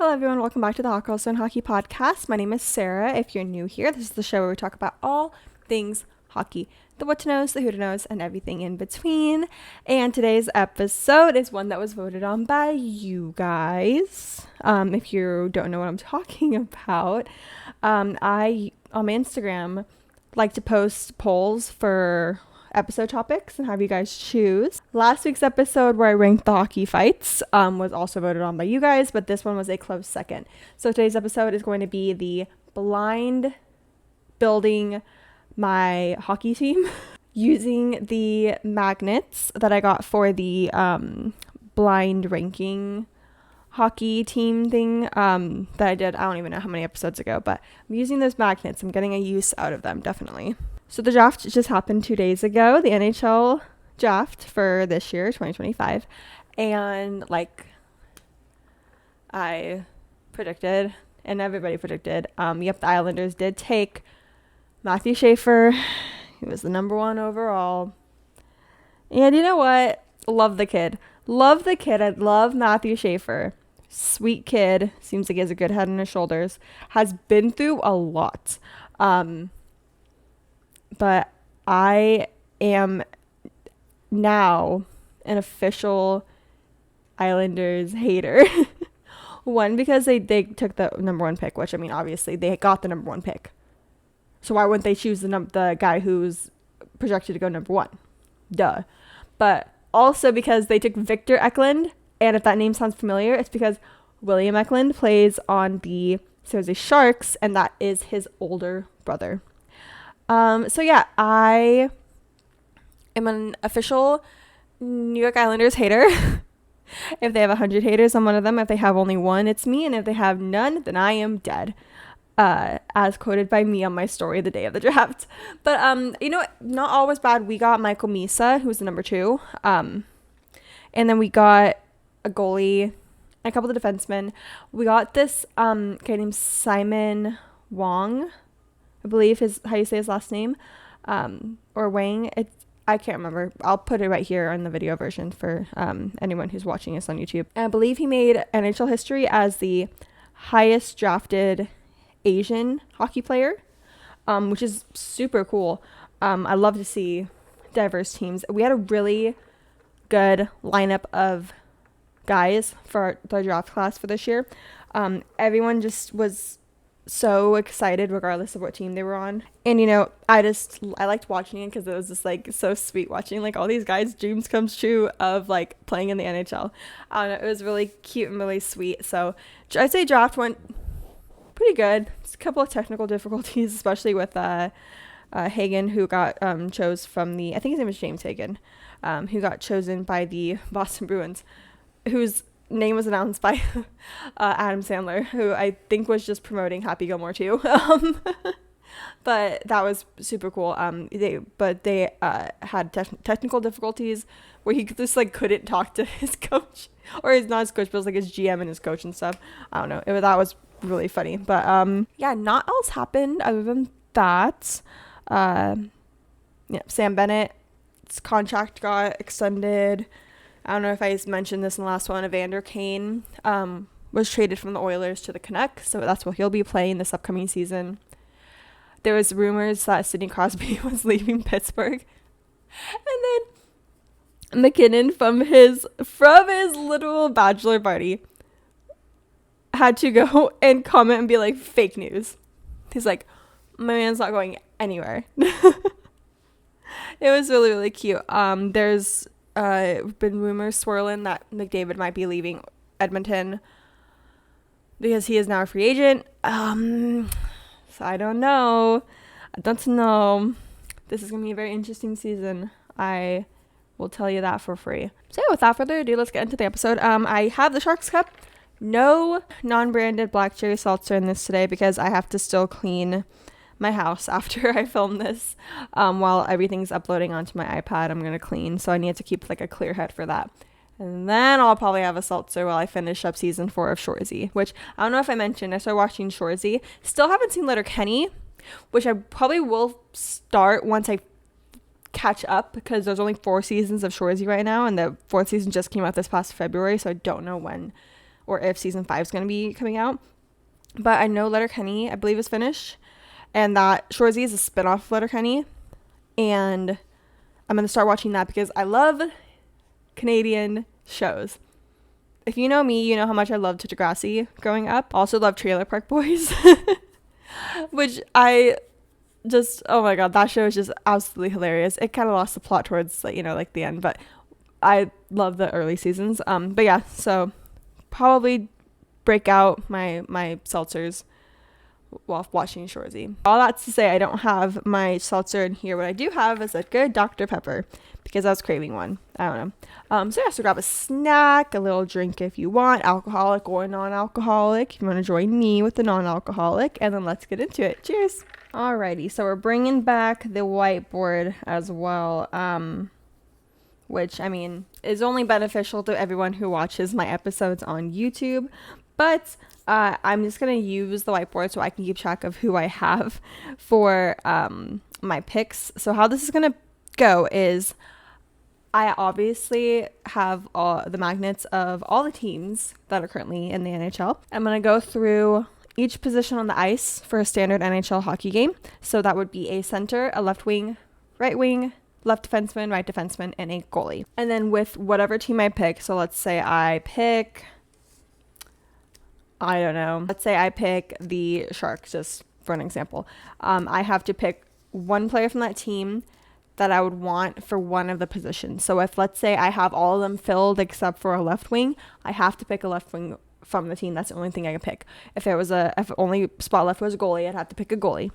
Hello everyone, welcome back to the Hot Girls and Hockey Podcast. My name is Sarah. If you're new here, this is the show where we talk about all things hockey. The what to knows, the who to knows, and everything in between. And today's episode is one that was voted on by you guys. If you don't know what I'm talking about, I, on my Instagram, like to post polls for episode topics and have you guys choose. Last week's episode where I ranked the hockey fights was also voted on by you guys, but this one was a close second. So today's episode is going to be the blind building my hockey team using the magnets that I got for the blind ranking hockey team thing that I did. I don't even know how many episodes ago, but I'm using those magnets. I'm getting a use out of them, definitely. So the draft just happened 2 days ago, the NHL draft for this year, 2025. And like I predicted, and everybody predicted, the Islanders did take Matthew Schaefer. He was the number 1 overall. And you know what? Love the kid. Love the kid. I love Matthew Schaefer. Sweet kid. Seems like he has a good head on his shoulders. Has been through a lot. But I am now an official Islanders hater. One, because they took the number 1 pick, which, I mean, obviously they got the number 1 pick. So why wouldn't they choose the guy who's projected to go number 1? Duh. But also because they took Victor Eklund, and if that name sounds familiar, it's because William Eklund plays on the San Jose Sharks, and that is his older brother. So yeah, I am an official New York Islanders hater. If they have 100 haters, I'm one of them. If they have only 1, it's me. And if they have none, then I am dead. As quoted by me on my story the day of the draft. But, you know what? Not all was bad. We got Michael Misa, who was the number 2. And then we got a goalie and a couple of defensemen. We got this guy named Simon Wong, I believe is how you say his last name, or Wang. I can't remember. I'll put it right here on the video version for anyone who's watching us on YouTube. And I believe he made NHL history as the highest drafted Asian hockey player, which is super cool. I love to see diverse teams. We had a really good lineup of guys for the draft class for this year. Everyone just was so excited regardless of what team they were on, and you know, I liked watching it because it was just like so sweet watching like all these guys' dreams come true of like playing in the NHL. It was really cute and really sweet. So I'd say draft went pretty good. Just a couple of technical difficulties, especially with Hagen, who got chose from the, I think his name was James Hagen, who got chosen by the Boston Bruins, whose name was announced by Adam Sandler, who I think was just promoting Happy Gilmore 2. But that was super cool. They had technical difficulties where he just like couldn't talk to his coach, or not his coach, but it was like his GM and his coach and stuff. I don't know. That was really funny. But yeah, not else happened other than that. Sam Bennett's contract got extended. I don't know if I mentioned this in the last one. Evander Kane was traded from the Oilers to the Canucks, so that's what he'll be playing this upcoming season. There was rumors that Sidney Crosby was leaving Pittsburgh, and then McKinnon from his literal bachelor party had to go and comment and be like, fake news. He's like, my man's not going anywhere. It was really, really cute. There's been rumors swirling that McDavid might be leaving Edmonton because he is now a free agent. So I don't know. This is gonna be a very interesting season. I will tell you that for free. So yeah, without further ado, let's get into the episode. I have the Sharks Cup. No non-branded black cherry seltzer in this today because I have to still clean my house after I film this. While everything's uploading onto my iPad, I'm gonna clean, so I need to keep like a clear head for that. And then I'll probably have a seltzer while I finish up season 4 of Shoresy, which I don't know if I mentioned. I started watching Shoresy. Still haven't seen Letterkenny, which I probably will start once I catch up because there's only 4 seasons of Shoresy right now, and the 4th season just came out this past February, so I don't know when or if season 5 is going to be coming out. But I know Letterkenny, I believe, is finished, and that Shorzy is a spinoff of Letterkenny, and I'm going to start watching that because I love Canadian shows. If you know me, you know how much I loved Degrassi growing up. Also love Trailer Park Boys, which I just, oh my god, that show is just absolutely hilarious. It kind of lost the plot towards, like, you know, like the end, but I love the early seasons. But yeah, so probably break out my seltzers while watching Shorzy. All that's to say, I don't have my seltzer in here. What I do have is a good Dr. Pepper because I was craving one. I don't know. So yeah, so grab a snack, a little drink if you want, alcoholic or non-alcoholic. If you want to join me with the non-alcoholic, and then let's get into it. Cheers. Alrighty, so we're bringing back the whiteboard as well, which, I mean, is only beneficial to everyone who watches my episodes on YouTube, but I'm just going to use the whiteboard so I can keep track of who I have for my picks. So how this is going to go is I obviously have all the magnets of all the teams that are currently in the NHL. I'm going to go through each position on the ice for a standard NHL hockey game. So that would be a center, a left wing, right wing, left defenseman, right defenseman, and a goalie. And then with whatever team I pick, so let's say I pick, I don't know, let's say I pick the Sharks, just for an example. I have to pick one player from that team that I would want for one of the positions. So if, let's say, I have all of them filled except for a left wing, I have to pick a left wing from the team. That's the only thing I can pick. If only spot left was a goalie, I'd have to pick a goalie.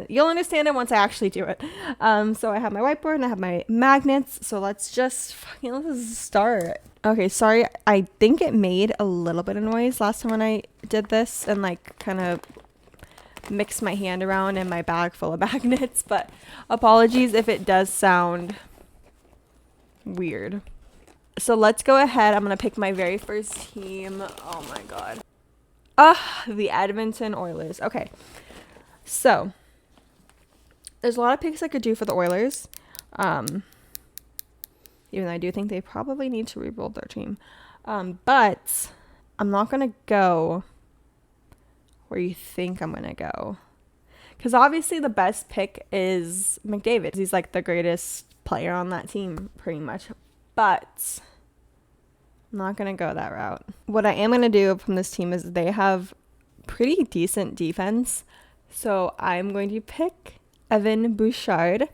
You'll understand it once I actually do it. So I have my whiteboard and I have my magnets. So let's start. Okay, sorry. I think it made a little bit of noise last time when I did this and like kind of mixed my hand around in my bag full of magnets, but apologies if it does sound weird. So let's go ahead. I'm going to pick my very first team. Oh my god. The Edmonton Oilers. Okay. So there's a lot of picks I could do for the Oilers. Even though I do think they probably need to rebuild their team. But I'm not going to go where you think I'm going to go. Because obviously the best pick is McDavid. He's like the greatest player on that team, pretty much. But I'm not going to go that route. What I am going to do from this team is they have pretty decent defense. So I'm going to pick Evan Bouchard.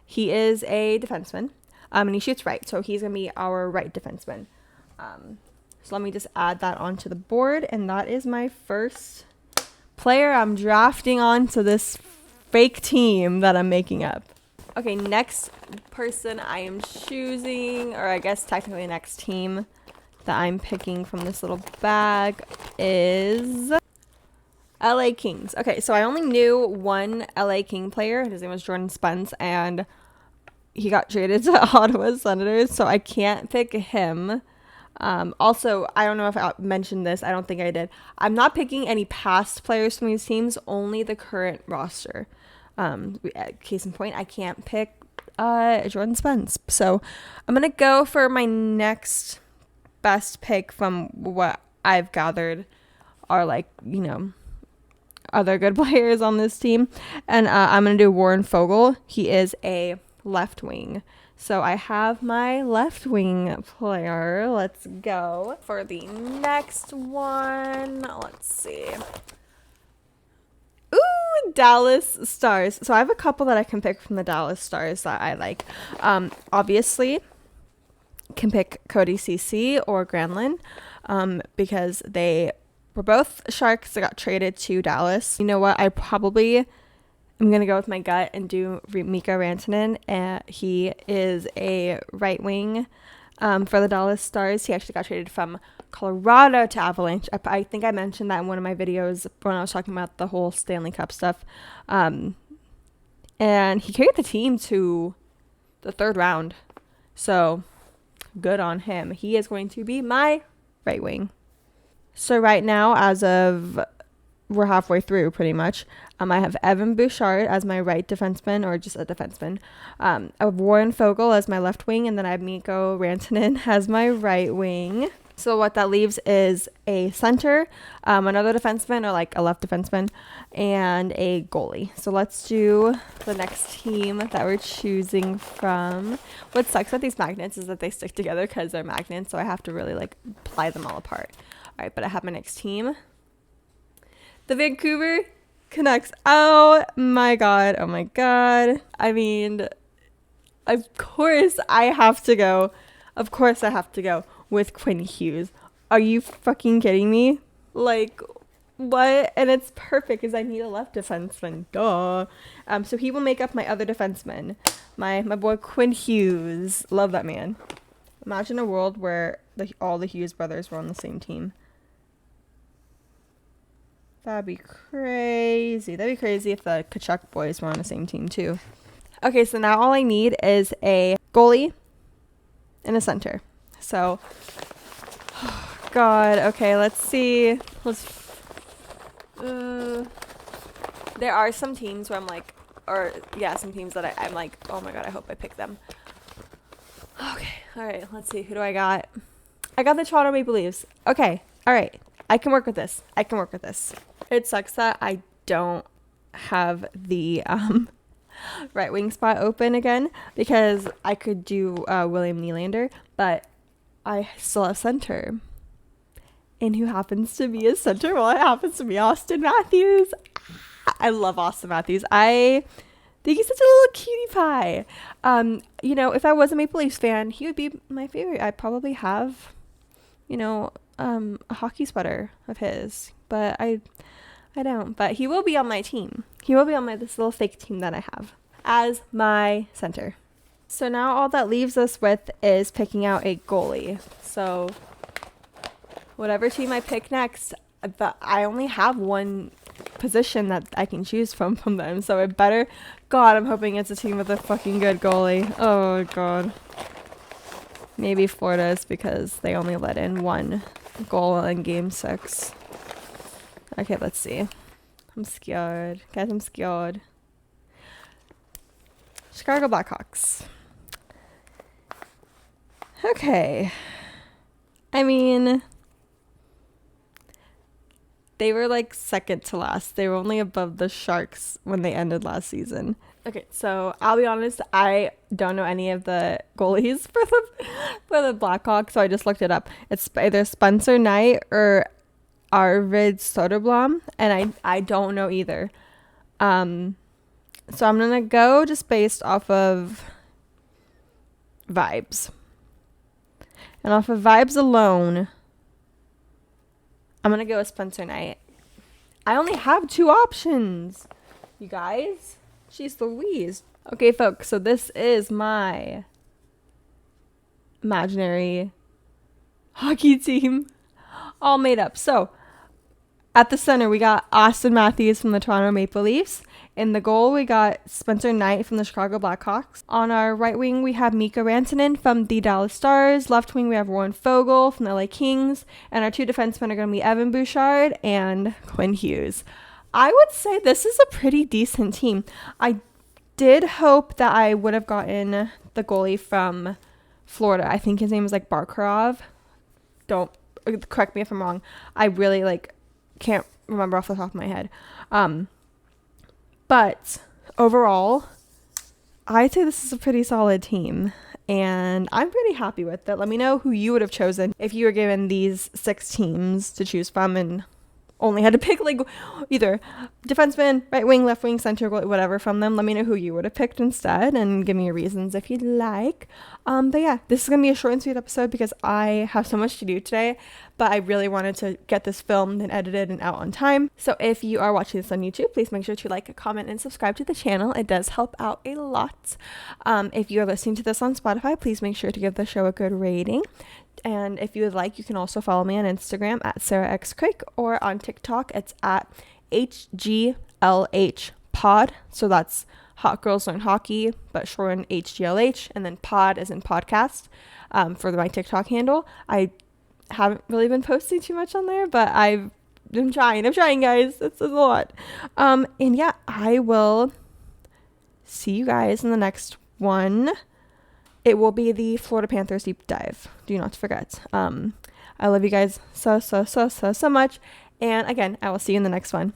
He is a defenseman. And he shoots right. So he's going to be our right defenseman. So let me just add that onto the board. And that is my first player I'm drafting onto this fake team that I'm making up. Okay, next person I am choosing, or I guess technically next team that I'm picking from this little bag is LA Kings. Okay, so I only knew one LA King player. His name was Jordan Spence, and he got traded to Ottawa Senators, so I can't pick him. Also, I don't know if I mentioned this. I don't think I did. I'm not picking any past players from these teams, only the current roster. Case in point, I can't pick Jordan Spence. So I'm going to go for my next best pick from what I've gathered are other good players on this team. And I'm going to do Warren Fogle. He is a left wing. So I have my left wing player. Let's go for the next one. Let's see. Ooh, Dallas Stars. So I have a couple that I can pick from the Dallas Stars that I like. Obviously, can pick Cody Ceci or Granlund because they were both Sharks that got traded to Dallas. You know what? I'm going to go with my gut and do Mikko Rantanen. He is a right wing for the Dallas Stars. He actually got traded from Colorado to Avalanche. I think I mentioned that in one of my videos when I was talking about the whole Stanley Cup stuff. And he carried the team to the third round. So good on him. He is going to be my right wing. So right now, we're halfway through pretty much. I have Evan Bouchard as my right defenseman, or just a defenseman. I have Warren Fogle as my left wing, and then I have Mikko Rantanen as my right wing. So what that leaves is a center, another defenseman or like a left defenseman, and a goalie. So let's do the next team that we're choosing from. What sucks about these magnets is that they stick together because they're magnets, so I have to really like ply them all apart. All right, but I have my next team. The Vancouver Canucks. Oh my god. Oh my god. I mean, of course I have to go. Of course I have to go with Quinn Hughes. Are you fucking kidding me? Like, what? And it's perfect because I need a left defenseman. Duh. So he will make up my other defenseman. My boy Quinn Hughes. Love that man. Imagine a world where all the Hughes brothers were on the same team. That'd be crazy. That'd be crazy if the Kachuk boys were on the same team too. Okay, so now all I need is a goalie and a center. So, God, okay, let's see. There are some teams where I'm like, some teams that I'm like, oh my God, I hope I pick them. Okay, all right, let's see. Who do I got? I got the Toronto Maple Leafs. Okay, all right. I can work with this. It sucks that I don't have the right wing spot open again because I could do William Nylander, but I still have center. And who happens to be a center? Well, it happens to be Austin Matthews. I love Austin Matthews. I think he's such a little cutie pie. If I was a Maple Leafs fan, he would be my favorite. I probably have, a hockey sweater of his, but I don't. But he will be on my team. He will be on this little fake team that I have as my center. So now all that leaves us with is picking out a goalie. So whatever team I pick next, but I only have one position that I can choose from them. So it better, God, I'm hoping it's a team with a fucking good goalie. Oh God. Maybe Florida's because they only let in one goal in game 6. Okay, let's see. I'm scared. Guys, I'm scared. Chicago Blackhawks. Okay. I mean, they were like second to last. They were only above the Sharks when they ended last season. Okay, so I'll be honest, I don't know any of the goalies for the Blackhawks, so I just looked it up. It's either Spencer Knight or Arvid Soderblom, and I don't know either. So I'm gonna go just based off of vibes. And off of vibes alone, I'm gonna go with Spencer Knight. I only have 2 options, you guys. Jeez Louise. Okay, folks, so this is my imaginary hockey team all made up. So at the center, we got Austin Matthews from the Toronto Maple Leafs. In the goal, we got Spencer Knight from the Chicago Blackhawks. On our right wing, we have Mikko Rantanen from the Dallas Stars. Left wing, we have Warren Foegele from the LA Kings. And our 2 defensemen are going to be Evan Bouchard and Quinn Hughes. I would say this is a pretty decent team. I did hope that I would have gotten the goalie from Florida. I think his name is like Barkarov. Don't correct me if I'm wrong. I really can't remember off the top of my head. But overall, I'd say this is a pretty solid team. And I'm pretty happy with it. Let me know who you would have chosen if you were given these 6 teams to choose from and only had to pick either defenseman, right wing, left wing, center, whatever from them. Let me know who you would have picked instead and give me your reasons if you'd like. But yeah, this is going to be a short and sweet episode because I have so much to do today, but I really wanted to get this filmed and edited and out on time. So if you are watching this on YouTube, please make sure to like, comment, and subscribe to the channel. It does help out a lot. If you are listening to this on Spotify, please make sure to give the show a good rating. And if you would like, you can also follow me on Instagram at SarahXCrake or on TikTok, it's at HGLH Pod. So that's Hot Girls Learn Hockey, but shortened HGLH, and then pod as in podcast for my TikTok handle. I haven't really been posting too much on there, but I'm trying, guys. It's a lot. And yeah, I will see you guys in the next one. It will be the Florida Panthers deep dive. Do not forget. I I love you guys so, so, so, so, so much. And again, I will see you in the next one.